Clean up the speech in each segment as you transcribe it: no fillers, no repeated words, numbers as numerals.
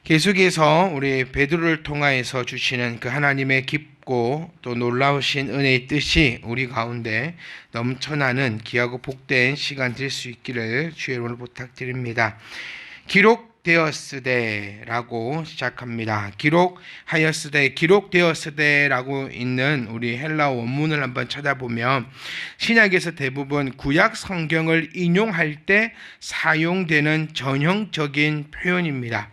계속해서 우리 베드로를 통하여서 주시는 그 하나님의 깊고 또 놀라우신 은혜의 뜻이 우리 가운데 넘쳐나는 귀하고 복된 시간 될 수 있기를 주의 이름으로 부탁드립니다. 기록되었으되라고 시작합니다. 기록되었으되라고 있는 우리 헬라어 원문을 한번 찾아보면 신약에서 대부분 구약 성경을 인용할 때 사용되는 전형적인 표현입니다.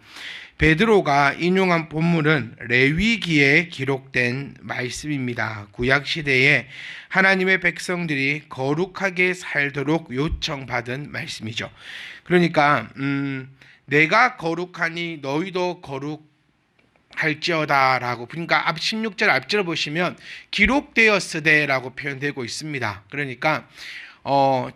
베드로가 인용한 본문은 레위기에 기록된 말씀입니다. 구약 시대에 하나님의 백성들이 거룩하게 살도록 요청받은 말씀이죠. 그러니까 내가 거룩하니 너희도 거룩할지어다 라고, 그러니까 앞 16절 앞절을 보시면 기록되었으되라고 표현되고 있습니다. 그러니까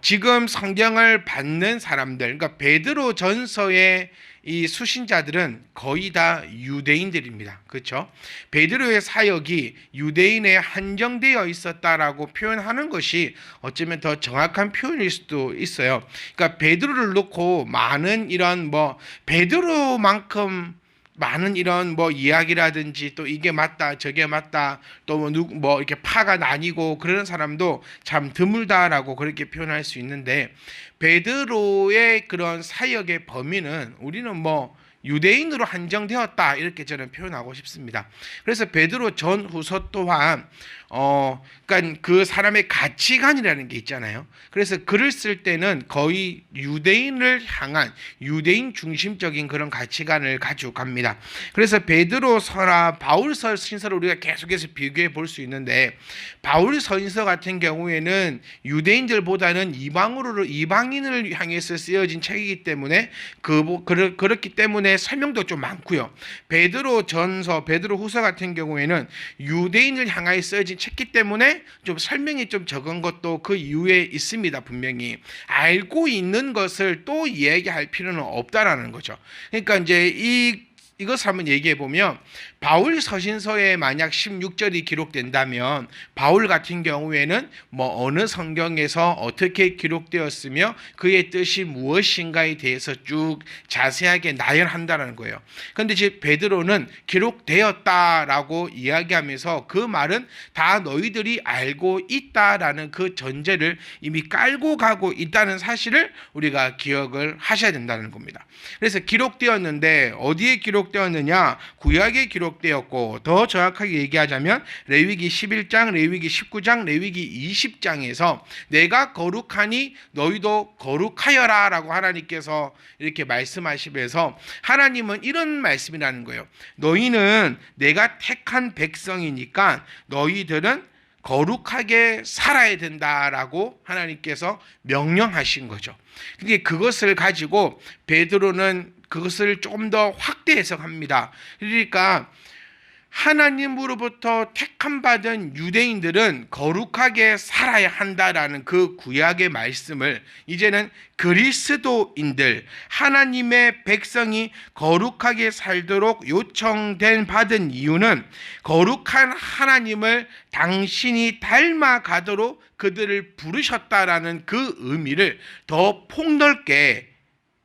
지금 성경을 받는 사람들, 그러니까 베드로 전서의 이 수신자들은 거의 다 유대인들입니다. 그렇죠? 베드로의 사역이 유대인에 한정되어 있었다라고 표현하는 것이 어쩌면 더 정확한 표현일 수도 있어요. 그러니까 베드로를 놓고 많은 이런 베드로만큼 많은 이런 이야기라든지 또 이게 맞다 저게 맞다 또 이렇게 파가 나뉘고 그런 사람도 참 드물다라고 그렇게 표현할 수 있는데, 베드로의 그런 사역의 범위는 우리는 유대인으로 한정되었다 이렇게 저는 표현하고 싶습니다. 그래서 베드로 전후서 또한 그러니까 그 사람의 가치관이라는 게 있잖아요. 그래서 글을 쓸 때는 거의 유대인을 향한 유대인 중심적인 그런 가치관을 가지고 갑니다. 그래서 베드로서나 바울서 신서를 우리가 계속해서 비교해 볼 수 있는데, 바울 서신서 같은 경우에는 유대인들보다는 이방인을 향해서 쓰여진 책이기 때문에 그렇기 때문에 설명도 좀 많고요. 베드로 전서, 베드로 후서 같은 경우에는 유대인을 향하여 쓰여진 책기 때문에 좀 설명이 좀 적은 것도 그 이유에 있습니다. 분명히 알고 있는 것을 또 이야기할 필요는 없다라는 거죠. 그러니까 이제 이것을 한번 얘기해 보면, 바울 서신서에 만약 16절이 기록된다면 바울 같은 경우에는 어느 성경에서 어떻게 기록되었으며 그의 뜻이 무엇인가에 대해서 쭉 자세하게 나열한다는 거예요. 그런데 지금 베드로는 기록되었다라고 이야기하면서 그 말은 다 너희들이 알고 있다라는 그 전제를 이미 깔고 가고 있다는 사실을 우리가 기억을 하셔야 된다는 겁니다. 그래서 기록되었는데 어디에 기록되었느냐? 구약에 기록되었고, 더 정확하게 얘기하자면 레위기 11장, 레위기 19장, 레위기 20장에서 내가 거룩하니 너희도 거룩하여라 라고 하나님께서 이렇게 말씀하시면서, 하나님은 이런 말씀이라는 거예요. 너희는 내가 택한 백성이니까 너희들은 거룩하게 살아야 된다라고 하나님께서 명령하신 거죠. 그게 그것을 가지고 베드로는 그것을 조금 더 확대 해석합니다. 그러니까 하나님으로부터 택함받은 유대인들은 거룩하게 살아야 한다라는 그 구약의 말씀을 이제는 그리스도인들, 하나님의 백성이 거룩하게 살도록 요청된 받은 이유는 거룩한 하나님을 당신이 닮아가도록 그들을 부르셨다라는 그 의미를 더 폭넓게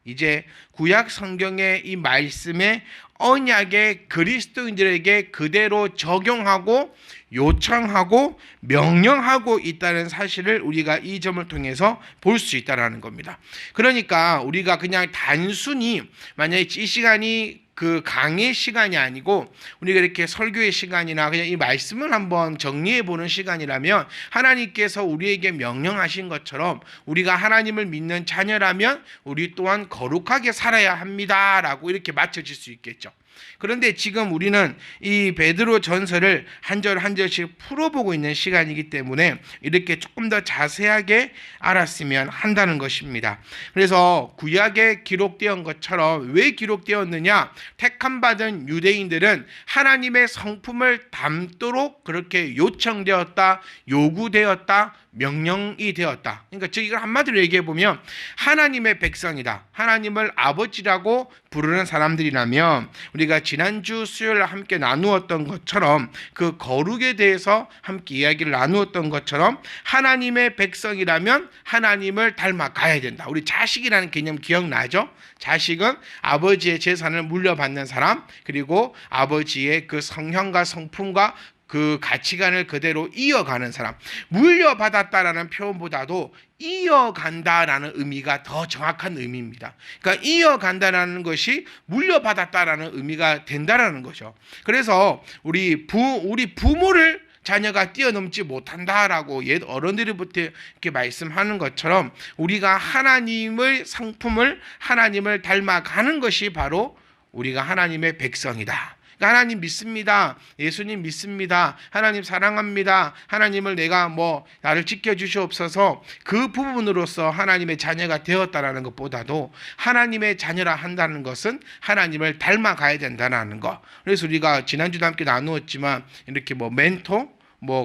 이제 구약 성경의 이 말씀에 언약의 그리스도인들에게 그대로 적용하고 요청하고 명령하고 있다는 사실을 우리가 이 점을 통해서 볼 수 있다는 겁니다. 그러니까 우리가 그냥 단순히 만약에 이 시간이 그 강의 시간이 아니고 우리가 이렇게 설교의 시간이나 그냥 이 말씀을 한번 정리해 보는 시간이라면, 하나님께서 우리에게 명령하신 것처럼 우리가 하나님을 믿는 자녀라면 우리 또한 거룩하게 살아야 합니다라고 이렇게 맞춰질 수 있겠죠. 그런데 지금 우리는 이 베드로 전서를 한 절 한 절씩 풀어보고 있는 시간이기 때문에 이렇게 조금 더 자세하게 알았으면 한다는 것입니다. 그래서 구약에 기록되어 것처럼 왜 기록되었느냐? 택함받은 유대인들은 하나님의 성품을 담도록 그렇게 요청되었다, 요구되었다, 명령이 되었다. 그러니까 이걸 한마디로 얘기해 보면 하나님의 백성이다. 하나님을 아버지라고 부르는 사람들이라면 우리가 지난주 수요일 함께 나누었던 것처럼 그 거룩에 대해서 함께 이야기를 나누었던 것처럼 하나님의 백성이라면 하나님을 닮아가야 된다. 우리 자식이라는 개념 기억나죠? 자식은 아버지의 재산을 물려받는 사람, 그리고 아버지의 그 성형과 성품과 그 가치관을 그대로 이어가는 사람. 물려받았다라는 표현보다도 이어간다라는 의미가 더 정확한 의미입니다. 그러니까 이어간다라는 것이 물려받았다라는 의미가 된다라는 거죠. 그래서 우리 부모를 자녀가 뛰어넘지 못한다라고 옛 어른들부터 이렇게 말씀하는 것처럼 우리가 하나님의 상품을, 하나님을 닮아가는 것이 바로 우리가 하나님의 백성이다. 하나님 믿습니다. 예수님 믿습니다. 하나님 사랑합니다. 하나님을 내가 나를 지켜주시옵소서. 그 부분으로서 하나님의 자녀가 되었다라는 것보다도 하나님의 자녀라 한다는 것은 하나님을 닮아가야 된다는 것. 그래서 우리가 지난주도 함께 나누었지만 이렇게 멘토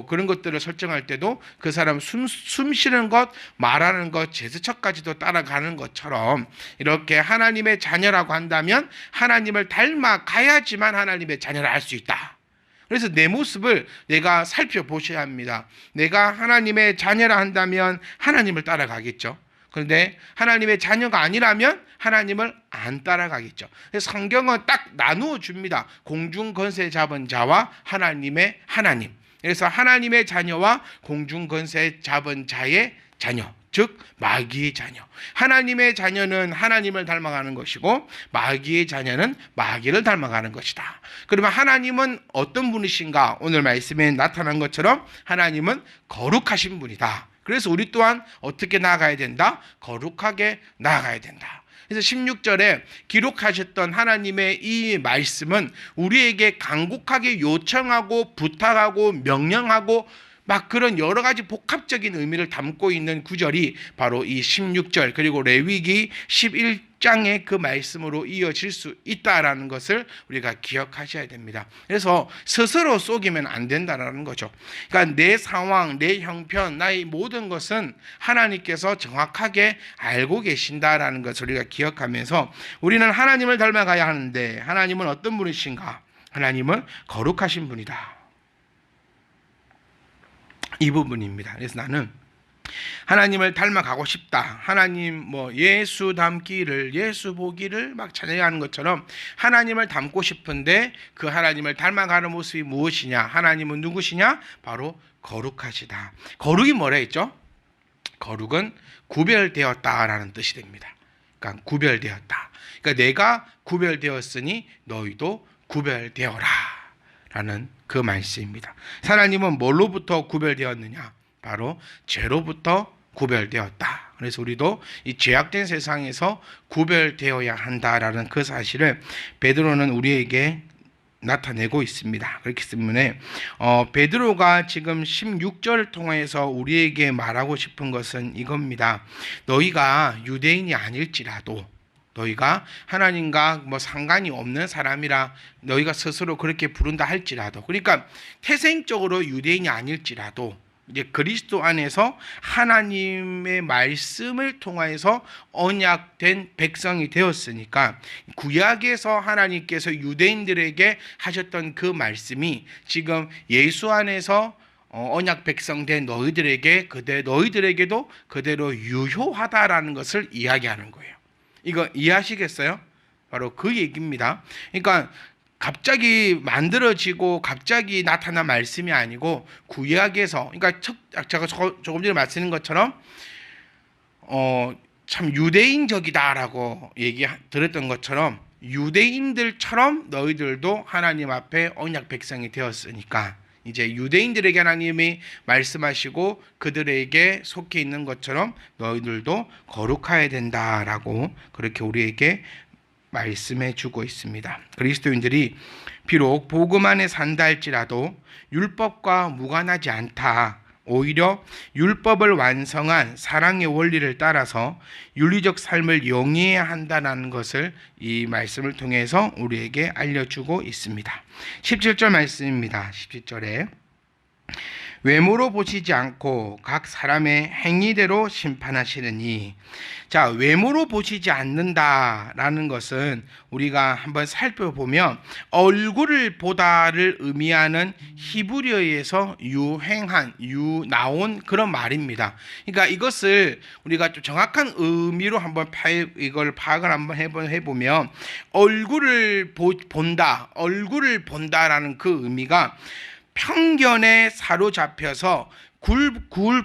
그런 것들을 설정할 때도 그 사람 숨 쉬는 것, 말하는 것, 제스처까지도 따라가는 것처럼 이렇게 하나님의 자녀라고 한다면 하나님을 닮아가야지만 하나님의 자녀를 알 수 있다. 그래서 내 모습을 내가 살펴보셔야 합니다. 내가 하나님의 자녀라 한다면 하나님을 따라가겠죠. 그런데 하나님의 자녀가 아니라면 하나님을 안 따라가겠죠. 그래서 성경은 딱 나누어 줍니다. 공중 권세 잡은 자와 하나님의 하나님. 그래서 하나님의 자녀와 공중 권세 잡은 자의 자녀, 즉 마귀의 자녀. 하나님의 자녀는 하나님을 닮아가는 것이고 마귀의 자녀는 마귀를 닮아가는 것이다. 그러면 하나님은 어떤 분이신가? 오늘 말씀에 나타난 것처럼 하나님은 거룩하신 분이다. 그래서 우리 또한 어떻게 나아가야 된다? 거룩하게 나아가야 된다. 그래서 16절에 기록하셨던 하나님의 이 말씀은 우리에게 간곡하게 요청하고 부탁하고 명령하고 그런 여러 가지 복합적인 의미를 담고 있는 구절이 바로 이 16절 그리고 레위기 11장의 그 말씀으로 이어질 수 있다라는 것을 우리가 기억하셔야 됩니다. 그래서 스스로 속이면 안 된다라는 거죠. 그러니까 내 상황, 내 형편, 나의 모든 것은 하나님께서 정확하게 알고 계신다라는 것을 우리가 기억하면서 우리는 하나님을 닮아가야 하는데 하나님은 어떤 분이신가? 하나님은 거룩하신 분이다. 이 부분입니다. 그래서 나는 하나님을 닮아가고 싶다. 하나님 예수 닮기를, 예수 보기를 찬양하는 것처럼 하나님을 닮고 싶은데 그 하나님을 닮아가는 모습이 무엇이냐? 하나님은 누구시냐? 바로 거룩하시다. 거룩이 뭐라 했죠? 거룩은 구별되었다라는 뜻이 됩니다. 그러니까 구별되었다. 그러니까 내가 구별되었으니 너희도 구별되어라 라는 그 말씀입니다. 하나님은 뭘로부터 구별되었느냐? 바로 죄로부터 구별되었다. 그래서 우리도 이 죄악된 세상에서 구별되어야 한다라는 그 사실을 베드로는 우리에게 나타내고 있습니다. 그렇기 때문에 베드로가 지금 16절을 통해서 우리에게 말하고 싶은 것은 이겁니다. 너희가 유대인이 아닐지라도 너희가 하나님과 상관이 없는 사람이라 너희가 스스로 그렇게 부른다 할지라도, 그러니까 태생적으로 유대인이 아닐지라도 이제 그리스도 안에서 하나님의 말씀을 통하여서 언약된 백성이 되었으니까 구약에서 하나님께서 유대인들에게 하셨던 그 말씀이 지금 예수 안에서 언약 백성 된 너희들에게 너희들에게도 그대로 유효하다라는 것을 이야기하는 거예요. 이거 이해하시겠어요? 바로 그 얘기입니다. 그러니까 갑자기 만들어지고 갑자기 나타난 말씀이 아니고 구약에서, 그러니까 제가 조금 전에 말씀드린 것처럼 참 유대인적이다라고 들었던 것처럼 유대인들처럼 너희들도 하나님 앞에 언약 백성이 되었으니까 이제 유대인들에게 하나님이 말씀하시고 그들에게 속해 있는 것처럼 너희들도 거룩해야 된다라고 그렇게 우리에게 말씀해 주고 있습니다. 그리스도인들이 비록 복음 안에 산다 할지라도 율법과 무관하지 않다. 오히려 율법을 완성한 사랑의 원리를 따라서 윤리적 삶을 영위해야 한다는 것을 이 말씀을 통해서 우리에게 알려주고 있습니다. 17절 말씀입니다. 17절에 외모로 보시지 않고 각 사람의 행위대로 심판하시느니. 자, 외모로 보시지 않는다라는 것은 우리가 한번 살펴보면 얼굴을 보다를 의미하는 히브리어에서 나온 그런 말입니다. 그러니까 이것을 우리가 좀 정확한 의미로 한번 이걸 파악을 한번 해보면 얼굴을 본다라는 그 의미가 편견에 사로잡혀서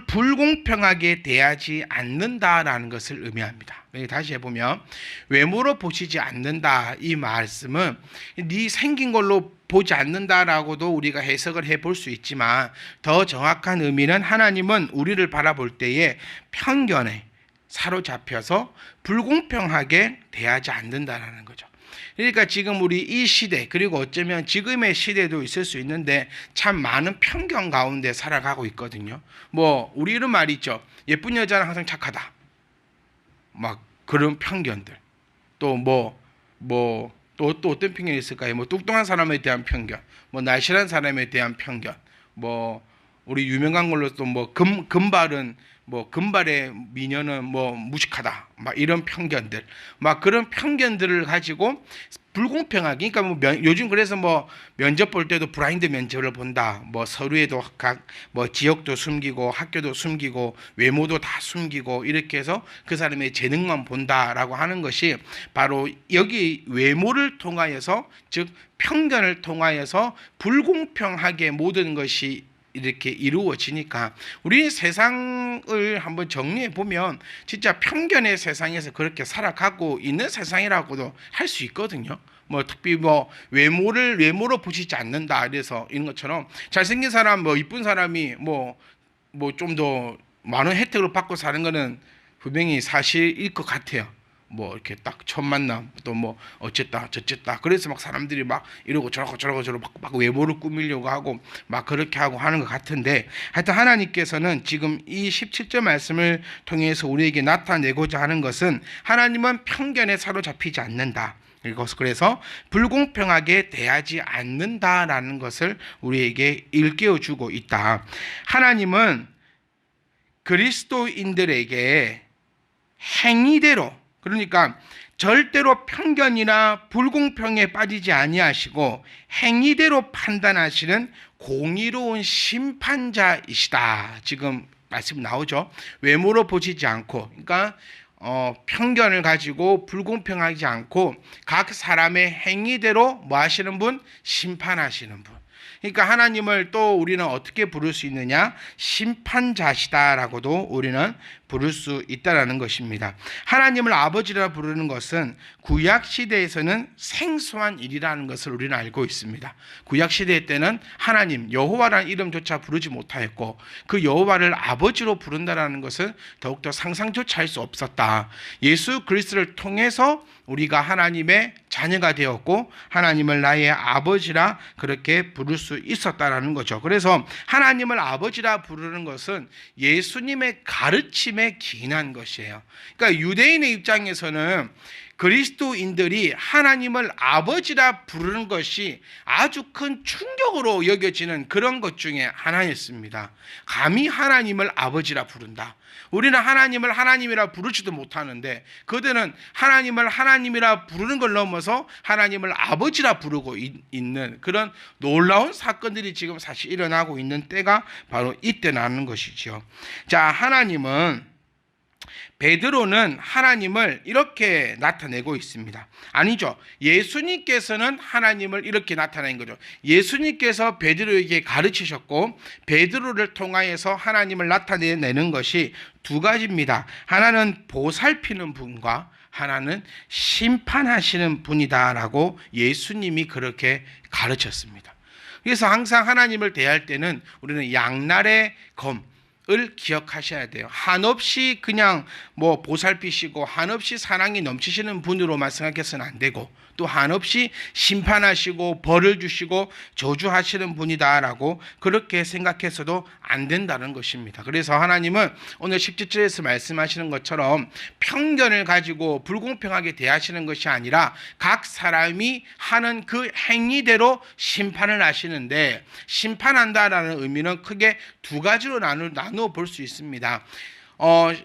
불공평하게 대하지 않는다라는 것을 의미합니다. 다시 해보면 외모로 보시지 않는다, 이 말씀은 네 생긴 걸로 보지 않는다라고도 우리가 해석을 해볼 수 있지만, 더 정확한 의미는 하나님은 우리를 바라볼 때에 편견에 사로잡혀서 불공평하게 대하지 않는다라는 거죠. 그러니까 지금 우리 이 시대, 그리고 어쩌면 지금의 시대도 있을 수 있는데 참 많은 편견 가운데 살아가고 있거든요. 뭐 우리 이런 말이 있죠. 예쁜 여자는 항상 착하다. 막 그런 편견들. 또 또 어떤 편견이 있을까요? 뭐 뚱뚱한 사람에 대한 편견, 뭐 날씬한 사람에 대한 편견, 뭐 우리 유명한 걸로 또 뭐 금발의 미녀는 뭐 무식하다, 막 이런 편견들, 막 그런 편견들을 가지고 불공평하게, 그러니까 요즘 그래서 뭐 면접 볼 때도 블라인드 면접을 본다, 뭐 서류에도 각 뭐 지역도 숨기고 학교도 숨기고 외모도 다 숨기고 이렇게 해서 그 사람의 재능만 본다라고 하는 것이 바로 여기 외모를 통하여서, 즉 편견을 통하여서 불공평하게 모든 것이 이렇게 이루어지니까, 우리 세상을 한번 정리해 보면 진짜 편견의 세상에서 그렇게 살아가고 있는 세상이라고도 할 수 있거든요. 뭐 특히 뭐 외모로 보시지 않는다, 그래서 이런 것처럼 잘생긴 사람, 뭐 이쁜 사람이 뭐 좀 더 많은 혜택을 받고 사는 거는 분명히 사실일 것 같아요. 뭐 이렇게 딱 첫 만남, 또 뭐 어쨌다 저쨌다, 그래서 막 사람들이 막 이러고 저러고 막 외모를 꾸미려고 하고 막 그렇게 하고 하는 것 같은데, 하여튼 하나님께서는 지금 이 17절 말씀을 통해서 우리에게 나타내고자 하는 것은, 하나님은 편견에 사로잡히지 않는다, 그래서 불공평하게 대하지 않는다라는 것을 우리에게 일깨워주고 있다. 하나님은 그리스도인들에게 행위대로, 그러니까 절대로 편견이나 불공평에 빠지지 아니하시고 행위대로 판단하시는 공의로운 심판자이시다. 지금 말씀 나오죠. 외모로 보시지 않고, 그러니까 편견을 가지고 불공평하지 않고 각 사람의 행위대로 뭐 하시는 분? 심판하시는 분. 그러니까 하나님을 또 우리는 어떻게 부를 수 있느냐? 심판자시다라고도 우리는 부를 수 있다라는 것입니다. 하나님을 아버지라 부르는 것은 구약 시대에서는 생소한 일이라는 것을 우리는 알고 있습니다. 구약 시대 때는 하나님 여호와라는 이름조차 부르지 못하였고, 그 여호와를 아버지로 부른다라는 것은 더욱더 상상조차 할 수 없었다. 예수 그리스도를 통해서 우리가 하나님의 자녀가 되었고 하나님을 나의 아버지라 그렇게 부를 수 있었다라는 거죠. 그래서 하나님을 아버지라 부르는 것은 예수님의 가르침에 기인한 것이에요. 그러니까 유대인의 입장에서는 그리스도인들이 하나님을 아버지라 부르는 것이 아주 큰 충격으로 여겨지는 그런 것 중에 하나였습니다. 감히 하나님을 아버지라 부른다. 우리는 하나님을 하나님이라 부르지도 못하는데, 그들은 하나님을 하나님이라 부르는 걸 넘어서 하나님을 아버지라 부르고 있는 그런 놀라운 사건들이 지금 사실 일어나고 있는 때가 바로 이때라는 것이죠. 자, 베드로는 하나님을 이렇게 나타내고 있습니다. 아니죠. 예수님께서는 하나님을 이렇게 나타낸 거죠. 예수님께서 베드로에게 가르치셨고 베드로를 통하여서 하나님을 나타내는 것이 두 가지입니다. 하나는 보살피는 분과 하나는 심판하시는 분이다라고 예수님이 그렇게 가르쳤습니다. 그래서 항상 하나님을 대할 때는 우리는 양날의 검, 을 기억하셔야 돼요. 한없이 그냥 뭐 보살피시고 한없이 사랑이 넘치시는 분으로만 생각해서는 안 되고, 또 한없이 심판하시고 벌을 주시고 저주하시는 분이다라고 그렇게 생각해서도 안 된다는 것입니다. 그래서 하나님은 오늘 17절에서 말씀하시는 것처럼 편견을 가지고 불공평하게 대하시는 것이 아니라 각 사람이 하는 그 행위대로 심판을 하시는데, 심판한다라는 의미는 크게 두 가지로 나누어 볼 수 있습니다.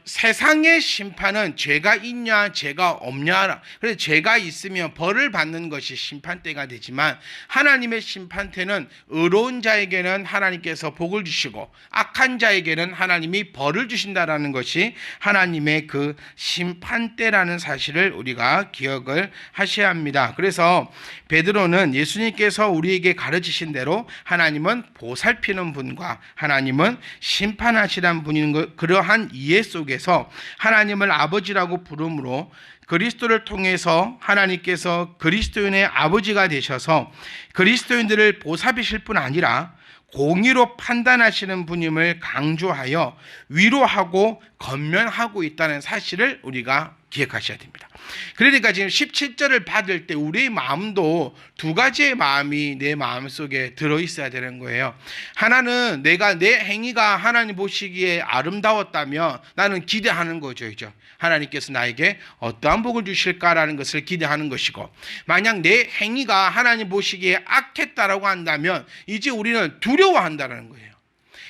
세상의 심판은 죄가 있냐 죄가 없냐, 그래서 죄가 있으면 벌을 받는 것이 심판대가 되지만, 하나님의 심판대는 의로운 자에게는 하나님께서 복을 주시고 악한 자에게는 하나님이 벌을 주신다라는 것이 하나님의 그 심판대라는 사실을 우리가 기억을 하셔야 합니다. 그래서 베드로는 예수님께서 우리에게 가르치신 대로 하나님은 보살피는 분과 하나님은 심판하시는 분인 것, 그러한 이해 속에서 하나님을 아버지라고 부름으로 그리스도를 통해서 하나님께서 그리스도인의 아버지가 되셔서 그리스도인들을 보살피실 뿐 아니라 공의로 판단하시는 분임을 강조하여 위로하고 권면하고 있다는 사실을 우리가 기억하셔야 됩니다. 그러니까 지금 17절을 받을 때 우리의 마음도 두 가지의 마음이 내 마음속에 들어있어야 되는 거예요. 하나는 내가 내 행위가 하나님 보시기에 아름다웠다면 나는 기대하는 거죠. 하나님께서 나에게 어떠한 복을 주실까라는 것을 기대하는 것이고, 만약 내 행위가 하나님 보시기에 악했다라고 한다면 이제 우리는 두려워한다는 거예요.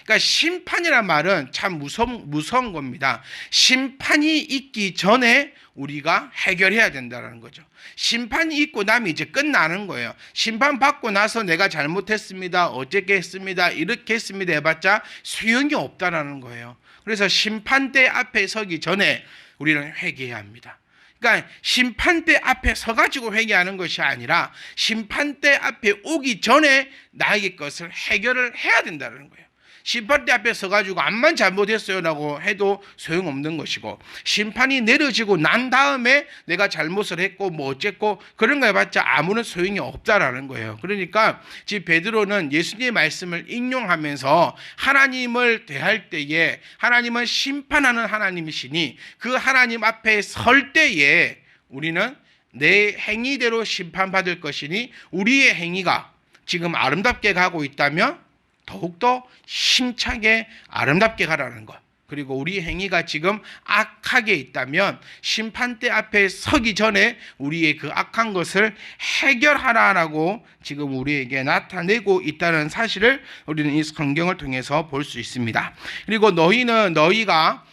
그러니까 심판이란 말은 참 무서운 겁니다. 심판이 있기 전에 우리가 해결해야 된다는 거죠. 심판이 있고 나면 이제 끝나는 거예요. 심판받고 나서 내가 잘못했습니다, 어쨌게 했습니다, 이렇게 했습니다 해봤자 소용이 없다는 거예요. 그래서 심판대 앞에 서기 전에 우리는 회개해야 합니다. 그러니까 심판대 앞에 서가지고 회개하는 것이 아니라 심판대 앞에 오기 전에 나에게 것을 해결을 해야 된다는 거예요. 심판대 앞에 서가지고 암만 잘못했어요라고 해도 소용없는 것이고, 심판이 내려지고 난 다음에 내가 잘못을 했고 뭐 어쨌고 그런 거 해봤자 아무런 소용이 없다라는 거예요. 그러니까 지금 베드로는 예수님의 말씀을 인용하면서 하나님을 대할 때에 하나님은 심판하는 하나님이시니 그 하나님 앞에 설 때에 우리는 내 행위대로 심판받을 것이니 우리의 행위가 지금 아름답게 가고 있다면 더욱더 힘차게 아름답게 가라는 것, 그리고 우리 행위가 지금 악하게 있다면 심판대 앞에 서기 전에 우리의 그 악한 것을 해결하라라고 지금 우리에게 나타내고 있다는 사실을 우리는 이 성경을 통해서 볼 수 있습니다. 그리고 너희가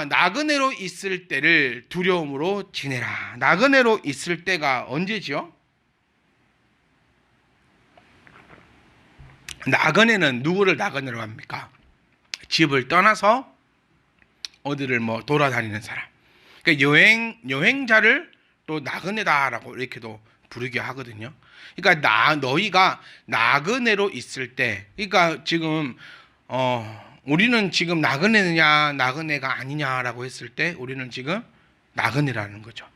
나그네로 있을 때를 두려움으로 지내라. 나그네로 있을 때가 언제지요? 나그네는 누구를 나그네로 합니까? 집을 떠나서 어디를 뭐 돌아다니는 사람. 그러니까 여행자를 또 나그네다라고 이렇게도 부르기도 하거든요. 그러니까 너희가 나그네로 있을 때, 그러니까 지금 우리는 지금 나그네냐 나그네가 아니냐라고 했을 때 우리는 지금 나그네라는 거죠.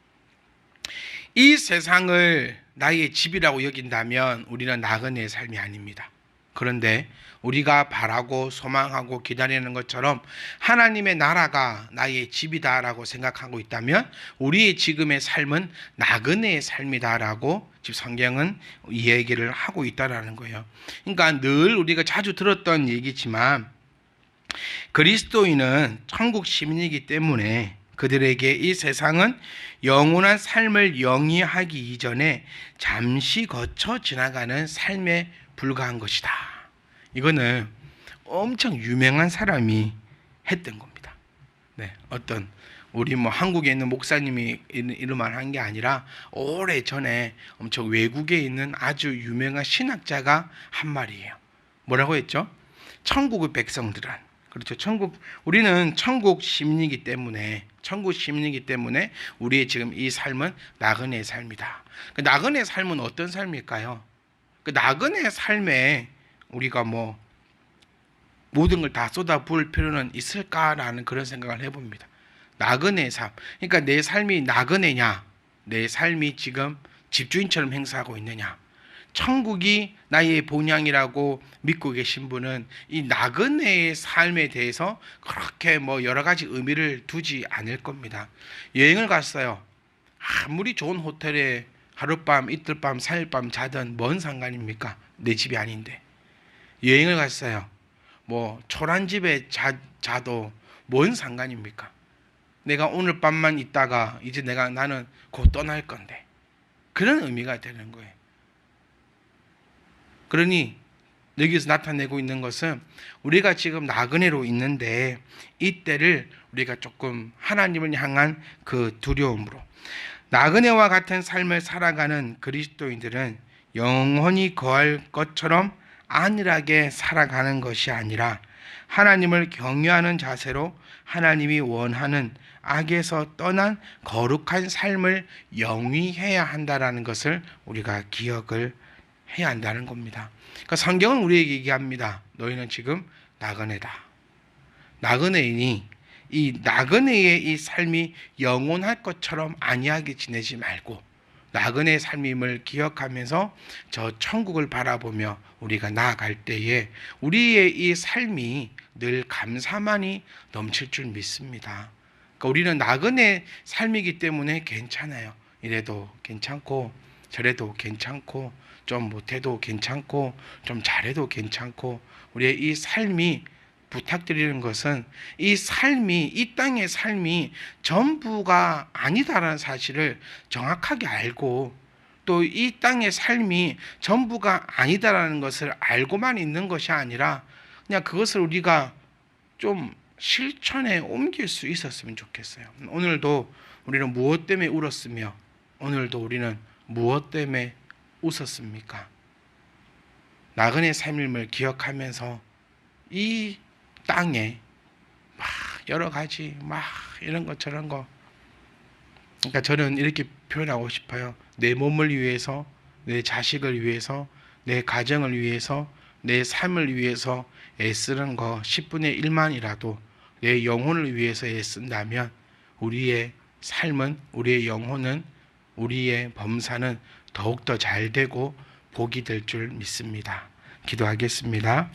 이 세상을 나의 집이라고 여긴다면 우리는 나그네의 삶이 아닙니다. 그런데 우리가 바라고 소망하고 기다리는 것처럼 하나님의 나라가 나의 집이다라고 생각하고 있다면 우리의 지금의 삶은 나그네의 삶이다라고 지금 성경은 이 얘기를 하고 있다라는 거예요. 그러니까 늘 우리가 자주 들었던 얘기지만 그리스도인은 천국 시민이기 때문에 그들에게 이 세상은 영원한 삶을 영위하기 이전에 잠시 거쳐 지나가는 삶에 불과한 것이다. 이거는 엄청 유명한 사람이 했던 겁니다. 네, 어떤 우리 한국에 있는 목사님이 이런 말 한 게 아니라 오래 전에 엄청 외국에 있는 아주 유명한 신학자가 한 말이에요. 뭐라고 했죠? 천국의 백성들은, 그렇죠. 우리는 천국 시민이기 때문에 우리의 지금 이 삶은 나그네의 삶이다. 그 나그네의 삶은 어떤 삶일까요? 그 나그네의 삶에 우리가 모든 걸 다 쏟아부을 필요는 있을까라는 그런 생각을 해봅니다. 나그네의 삶. 그러니까 내 삶이 나그네냐, 내 삶이 지금 집주인처럼 행사하고 있느냐, 천국이 나의 본향이라고 믿고 계신 분은 이 나그네의 삶에 대해서 그렇게 뭐 여러 가지 의미를 두지 않을 겁니다. 여행을 갔어요. 아무리 좋은 호텔에 하룻밤, 이틀밤, 4일밤 자든 뭔 상관입니까? 내 집이 아닌데. 여행을 갔어요. 뭐 초란 집에 자도 뭔 상관입니까? 내가 오늘 밤만 있다가 이제 나는 곧 떠날 건데. 그런 의미가 되는 거예요. 그러니 여기서 나타내고 있는 것은 우리가 지금 나그네로 있는데 이때를 우리가 조금 하나님을 향한 그 두려움으로, 나그네와 같은 삶을 살아가는 그리스도인들은 영원히 거할 것처럼 안일하게 살아가는 것이 아니라 하나님을 경외하는 자세로 하나님이 원하는 악에서 떠난 거룩한 삶을 영위해야 한다라는 것을 우리가 기억을 해야 한다는 겁니다. 그러니까 성경은 우리에게 얘기합니다. 너희는 지금 나그네다. 나그네이니 이 나그네의 이 삶이 영원할 것처럼 안이하게 지내지 말고 나그네의 삶임을 기억하면서 저 천국을 바라보며 우리가 나아갈 때에 우리의 이 삶이 늘 감사만이 넘칠 줄 믿습니다. 그러니까 우리는 나그네 삶이기 때문에 괜찮아요. 이래도 괜찮고 저래도 괜찮고 좀 못해도 괜찮고 좀 잘해도 괜찮고, 우리의 이 삶이, 부탁드리는 것은 이 삶이, 이 땅의 삶이 전부가 아니다라는 사실을 정확하게 알고, 또 이 땅의 삶이 전부가 아니다라는 것을 알고만 있는 것이 아니라 그냥 그것을 우리가 좀 실천에 옮길 수 있었으면 좋겠어요. 오늘도 우리는 무엇 때문에 울었으며 오늘도 우리는 무엇 때문에 웃었습니까? 나그네 삶임을 기억하면서 이 땅에 막 여러 가지 막 이런 것 저런 거, 그러니까 저는 이렇게 표현하고 싶어요. 내 몸을 위해서, 내 자식을 위해서, 내 가정을 위해서, 내 삶을 위해서 애쓰는 거 10분의 1만이라도 내 영혼을 위해서 애쓴다면 우리의 삶은, 우리의 영혼은, 우리의 범사는 더욱더 잘 되고 복이 될 줄 믿습니다. 기도하겠습니다.